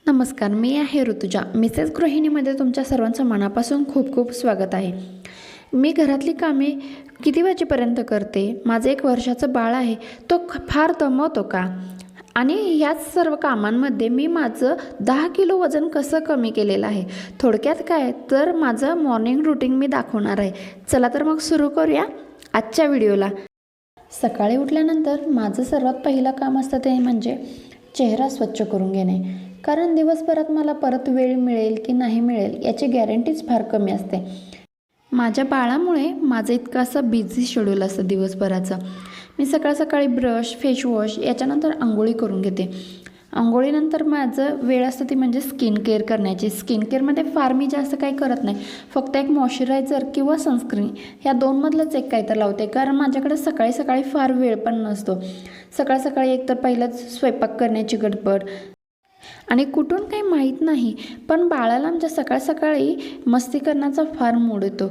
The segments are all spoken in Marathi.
नमस्कार, मी आहे ऋतुजा. मिसेस गृहिणीमध्ये तुमच्या सर्वांचं मनापासून खूप खूप स्वागत आहे. मी घरातली कामे किती वाजेपर्यंत करते? माझं 1 वर्षाचं बाळ आहे, तो फार दमवतो का? आणि ह्याच सर्व कामांमध्ये मी माझं 10 किलो वजन कसं कमी केलेलं आहे. थोडक्यात काय तर माझं मॉर्निंग रुटीन मी दाखवणार आहे. चला तर मग सुरू करूया आजच्या व्हिडिओला. सकाळी उठल्यानंतर माझं सर्वात पहिलं काम असतं ते म्हणजे चेहरा स्वच्छ करून घेणे. कारण दिवसभरात मला परत वेळ मिळेल की नाही मिळेल याची गॅरंटीच फार कमी असते. माझ्या बाळामुळे माझं इतकं असं बिझी शेड्यूल असतं दिवसभराचं. मी सकाळी ब्रश, फेसवॉश याच्यानंतर आंघोळी करून घेते. आंघोळीनंतर माझं वेळ असतं ती म्हणजे स्किन केअर करण्याची. स्किन केअरमध्ये फार मी जास्त काही करत नाही, फक्त एक मॉइश्चरायझर किंवा सनस्क्रीन ह्या दोनमधलंच एक काही तर लावते. कारण माझ्याकडे सकाळी फार वेळ पण नसतो. सकाळी एक तर पहिलंच स्वयंपाक करण्याची गडबड आणि कुठून काही माहीत नाही, पण बाळाला आमच्या सकाळी मस्ती करण्याचा फार मूड येतो.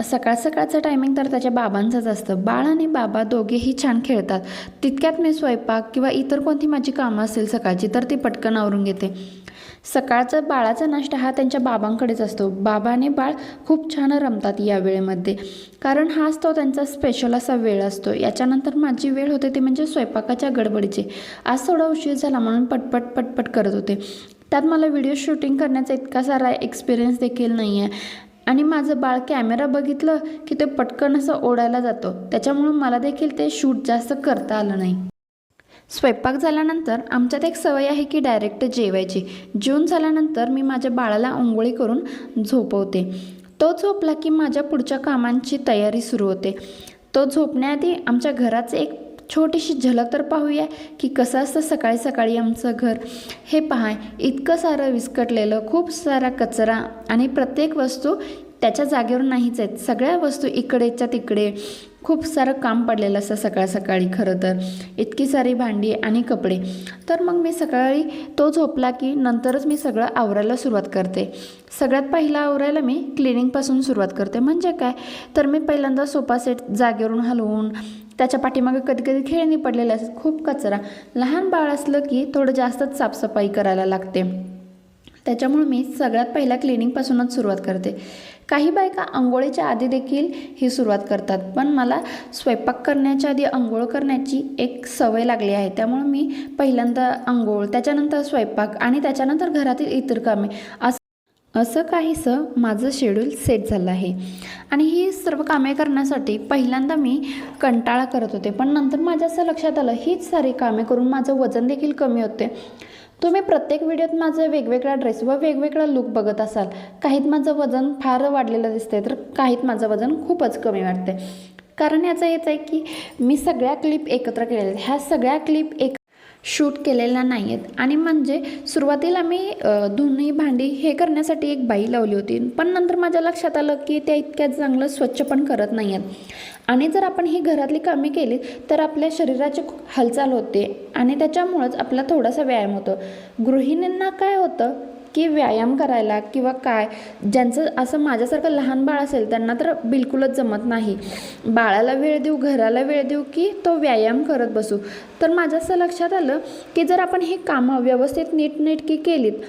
सकाळचं टायमिंग तर त्याच्या बाबांचंच असतं. बाळ आणि बाबा दोघेही छान खेळतात. तितक्यात मी स्वयंपाक किंवा इतर कोणती माझी कामं असेल सकाळची तर ती पटकन आवरून घेते. सकाळचा बाळाचा नाश्ता हा त्यांच्या बाबांकडेच असतो. बाबा आणि बाळ खूप छान रमतात या वेळेमध्ये, कारण हाच तो त्यांचा स्पेशल असा वेळ असतो. याच्यानंतर माझी वेळ होते ती म्हणजे स्वयंपाकाच्या गडबडीची. आज थोडा उशीर झाला म्हणून पटपट करत होते. त्यात मला व्हिडिओ शूटिंग करण्याचा इतका सारा एक्सपिरियन्स देखील नाही आहे आणि माझं बाळ कॅमेरा बघितलं की ते पटकन असं ओढायला जातो. त्याच्यामुळं मला देखील ते शूट जास्त करता आलं नाही. स्वयंपाक झाल्यानंतर आमच्यात एक सवय आहे की डायरेक्ट जेवायची. जेवून झाल्यानंतर मी माझ्या बाळाला अंघोळी करून झोपवते. तो झोपला की माझ्या पुढच्या कामांची तयारी सुरू होते. तो झोपण्याआधी आमच्या घराचं एक छोटीशी झलक तर पाहूया की कसं असतं सकाळी आमचं घर. हे पहा, इतकं सारं विस्कटलेलं, खूप सारा कचरा आणि प्रत्येक वस्तू त्याच्या जागेवर नाहीच आहेत. सगळ्या वस्तू इकडेच्या तिकडे, खूप सारं काम पडलेलं असतं सकाळी. खरं तर इतकी सारी भांडी आणि कपडे. तर मग मी सकाळी तो झोपला की नंतरच मी सगळं आवरायला सुरुवात करते. सगळ्यात पहिला आवरायला मी क्लिनिंगपासून सुरुवात करते. म्हणजे काय तर मी पहिल्यांदा सोफा सेट जागेवरून हलवून त्याच्या पाठीमागे कधी खेळणी पडलेले असतात, खूप कचरा. लहान बाळ असलं की थोडं जास्तच साफसफाई करायला लागते. त्याच्यामुळे मी सगळ्यात पहिला क्लिनिंगपासूनच सुरुवात करते. काही बायका अंघोळीच्या आधी देखील ही सुरुवात करतात, पण मला स्वयंपाक करण्याच्या आधी अंघोळ करण्याची एक सवय लागली आहे. त्यामुळे मी पहिल्यांदा अंघोळ, त्याच्यानंतर स्वयंपाक आणि त्याच्यानंतर घरातील इतर कामे असं काहीसं माझं शेड्यूल सेट झालं आहे. आणि ही सर्व कामे करण्यासाठी पहिल्यांदा मी कंटाळा करत होते, पण नंतर माझ्या असं लक्षात आलं हीच सारी कामे करून माझं वजन देखील कमी होते. तुम्ही प्रत्येक व्हिडिओत माझं वेगवेगळा ड्रेस व वेगवेगळा लुक बघत असाल. काहीत माझं वजन फार वाढलेलं दिसते तर काहीत माझं वजन खूपच कमी वाटते. कारण याचं हेच आहे की मी सगळ्या क्लिप एकत्र केलेल्या आहेत. ह्या सगळ्या क्लिप शूट केलेल्या नाही आहेत. आणि म्हणजे सुरुवातीला मी धुणी भांडी हे करण्यासाठी एक बाई लावली होती, पण नंतर माझ्या लक्षात आलं की त्या इतक्या चांगलं स्वच्छ पण करत नाही आहेत. आणि जर आपण ही घरातली कामे केली तर आपल्या शरीराची हालचाल होते आणि त्याच्यामुळंच आपला थोडासा व्यायाम होतो. गृहिणींना काय होतं की व्यायाम करायला किंवा काय, ज्यांचं असं माझ्यासारखं लहान बाळ असेल त्यांना तर बिलकुलच जमत नाही. बाळाला वेळ देऊ, घराला वेळ देऊ की तो व्यायाम करत बसू. तर माझ्या असं लक्षात आलं की जर आपण ही कामं व्यवस्थित नीटनेटकी केलीत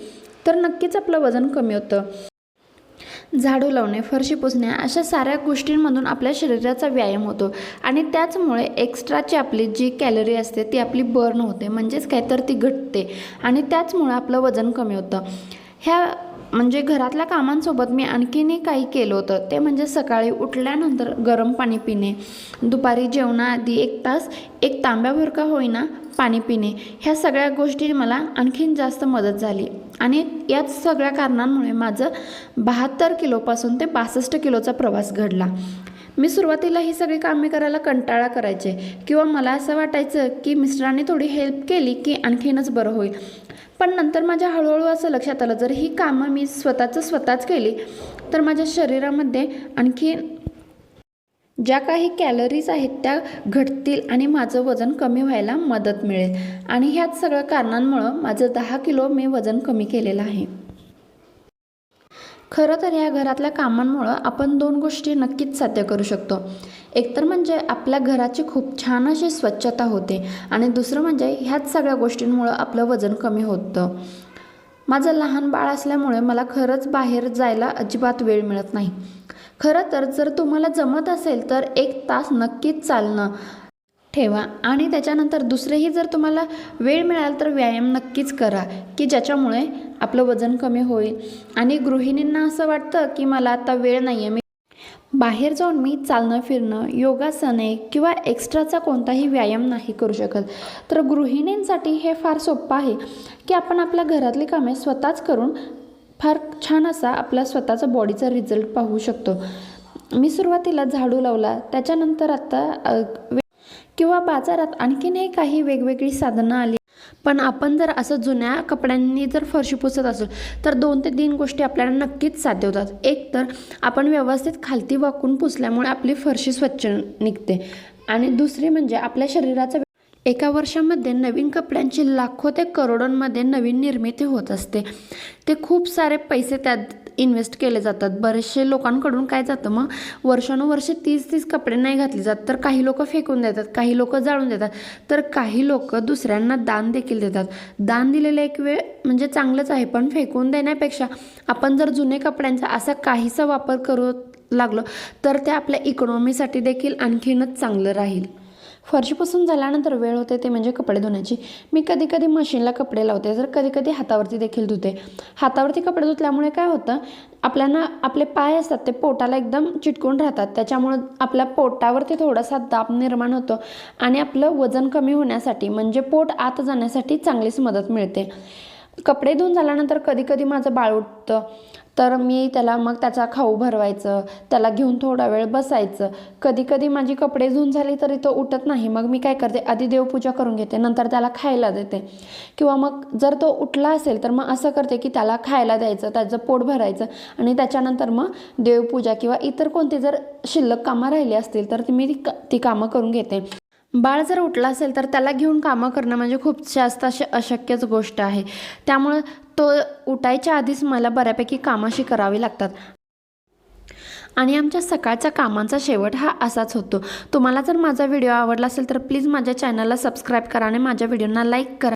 तर नक्कीच आपलं वजन कमी होतं. झाडू लावणे, फरशी पुसणे अशा साऱ्या गोष्टींमधून आपल्या शरीराचा व्यायाम होतो आणि त्याचमुळे एक्स्ट्राची आपली जी कॅलरी असते ती आपली बर्न होते. म्हणजेच काय तर ती घटते आणि त्याचमुळे आपलं वजन कमी होतं. ह्या म्हणजे घरातल्या कामांसोबत मी आणखीनही काही केलं होतं, ते म्हणजे सकाळी उठल्यानंतर गरम पाणी पिणे, दुपारी जेवणाआधी 1 तास 1 तांब्याभर का होईना पाणी पिणे. ह्या सगळ्या गोष्टी मला आणखीन जास्त मदत झाली आणि याच सगळ्या कारणांमुळे माझं 72 किलोपासून ते 62 किलोचा प्रवास घडला. मी सुरुवातीला ही सगळी कामे करायला कंटाळा करायचे किंवा मला असं वाटायचं की मिस्टरांनी थोडी हेल्प केली की आणखीनच बरं होईल. पण नंतर माझ्या हळूहळू असं लक्षात आलं जर ही कामं मी स्वतःच केली तर माझ्या शरीरामध्ये आणखी ज्या काही कॅलरीज आहेत त्या घटतील आणि माझं वजन कमी व्हायला मदत मिळेल. आणि ह्याच सगळ्या कारणांमुळं माझं 10 किलो मी वजन कमी केलेलं आहे. खरं तर ह्या घरातल्या कामांमुळं आपण 2 गोष्टी नक्कीच साध्य करू शकतो. एकतर म्हणजे आपल्या घराची खूप छान अशी स्वच्छता होते आणि दुसरं म्हणजे ह्याच सगळ्या गोष्टींमुळं आपलं वजन कमी होतं. माझं लहान बाळ असल्यामुळे मला खरंच बाहेर जायला अजिबात वेळ मिळत नाही. खरं तर जर तुम्हाला जमत असेल तर 1 तास नक्कीच चालणं ठेवा आणि त्याच्यानंतर दुसरेही जर तुम्हाला वेळ मिळाला तर व्यायाम नक्कीच करा की ज्याच्यामुळे आपलं वजन कमी होईल. आणि गृहिणींना असं वाटतं की मला आता वेळ नाही आहे, मी बाहेर जाऊन मी चालणं फिरणं, योगासने किंवा एक्स्ट्राचा कोणताही व्यायाम नाही करू शकत. तर गृहिणींसाठी हे फार सोपं आहे की आपण आपल्या घरातली कामे स्वतःच करून फार छान असा आपला स्वतःचा बॉडीचा रिझल्ट पाहू शकतो. मी सुरुवातीला झाडू लावला, त्याच्यानंतर आता किंवा बाजारात आणखीनही काही वेगवेगळी साधनं आली. पण आपण जर असं जुन्या कपड्यांनी जर फरशी पुसत असू तर 2 ते 3 गोष्टी आपल्याला नक्कीच साध्य होतात. एक तर आपण व्यवस्थित खालती वाकून पुसल्यामुळे आपली फरशी स्वच्छ निघते आणि दुसरी म्हणजे आपल्या शरीराचा एका वर्षामध्ये नवीन कपड्यांची लाखो ते करोडोंमध्ये नवीन निर्मिती होत असते. ते खूप सारे पैसे त्यात इन्व्हेस्ट केले जातात. बरेचसे लोकांकडून काय जातं, मग वर्षानुवर्षे 30 कपडे नाही घातली जात, तर काही लोक फेकून देतात, काही लोक जाळून देतात, तर काही लोक दुसऱ्यांना दान देखील देतात. दान दिलेलं एक वेळ म्हणजे चांगलंच आहे, पण फेकून देण्यापेक्षा आपण जर जुने कपड्यांचा असा काहीसा वापर करू लागलो तर ते आपल्या इकॉनॉमीसाठी देखील आणखीनच चांगलं राहील. फरशी पुसून झाल्यानंतर वेळ होते ते म्हणजे कपडे धुण्याची. मी कधी कधी मशीनला कपडे लावते, तर कधी कधी हातावरती देखील धुते. हातावरती कपडे धुतल्यामुळे काय होतं, आपल्याला आपले पाय असतात ते पोटाला एकदम चिटकून राहतात, त्याच्यामुळं आपल्या पोटावरती थोडासा दाब निर्माण होतो आणि आपलं वजन कमी होण्यासाठी म्हणजे पोट आत जाण्यासाठी चांगलीच मदत मिळते. कपडे धुवून झाल्यानंतर कधी कधी माझं बाळ उठतं, तर मी त्याला मग त्याचा खाऊ भरवायचं, त्याला घेऊन थोडा वेळ बसायचं. कधी कधी माझी कपडे धुवून झाली तरी तो उठत नाही, मग मी काय करते, आधी देवपूजा करून घेते, नंतर त्याला खायला देते. किंवा मग जर तो उठला असेल तर मग असं करते की त्याला खायला द्यायचं, त्याचं पोट भरायचं आणि त्याच्यानंतर मग देवपूजा किंवा इतर कोणती जर शिल्लक कामं राहिली असतील तर मी ती कामं करून घेते. बाळ जर उठला असेल तर त्याला घेऊन कामं करणं म्हणजे खूप जास्त अशी अशक्यच गोष्ट आहे. त्यामुळं तो उठायच्या आधीच मला बऱ्यापैकी कामाशी करावी लागतात आणि आमच्या सकाळच्या कामांचा शेवट हा असाच होतो. तुम्हाला जर माझा व्हिडिओ आवडला असेल तर प्लीज माझ्या चॅनलला सबस्क्राईब करा आणि माझ्या व्हिडिओना लाईक करा.